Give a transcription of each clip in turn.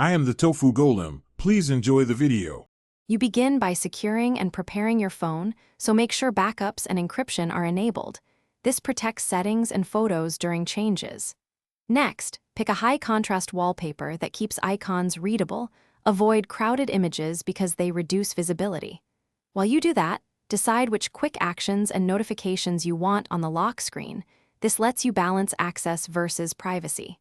I am the Tofu Golem. Please enjoy the video. You begin by securing and preparing your phone, so make sure backups and encryption are enabled. This protects settings and photos during changes. Next, pick a high-contrast wallpaper that keeps icons readable. Avoid crowded images because they reduce visibility. While you do that, decide which quick actions and notifications you want on the lock screen. This lets you balance access versus privacy.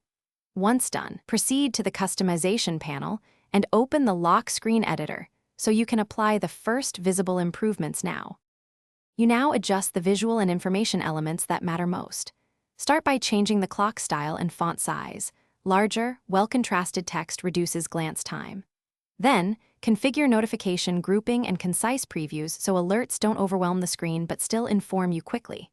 Once done, proceed to the customization panel and open the lock screen editor so you can apply the first visible improvements now. You now adjust the visual and information elements that matter most. Start by changing the clock style and font size. Larger, well-contrasted text reduces glance time. Then, configure notification grouping and concise previews so alerts don't overwhelm the screen but still inform you quickly.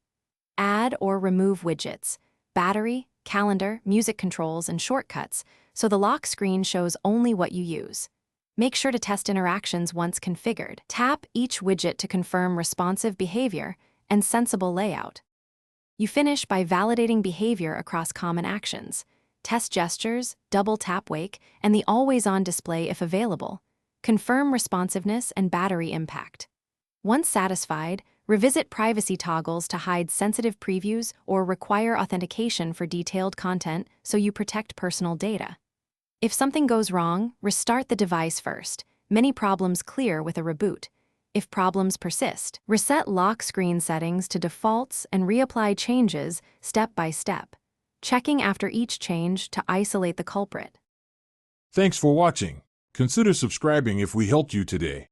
Add or remove widgets, battery, calendar, music controls, and shortcuts so the lock screen shows only what you use. Make sure to test interactions once configured. Tap each widget to confirm responsive behavior and sensible layout. You finish by validating behavior across common actions. Test gestures, double tap wake, and the always-on display if available. Confirm responsiveness and battery impact. Once satisfied, revisit privacy toggles to hide sensitive previews or require authentication for detailed content so you protect personal data. If something goes wrong, restart the device first. Many problems clear with a reboot. If problems persist, reset lock screen settings to defaults and reapply changes step by step, checking after each change to isolate the culprit. Thanks for watching. Consider subscribing if we helped you today.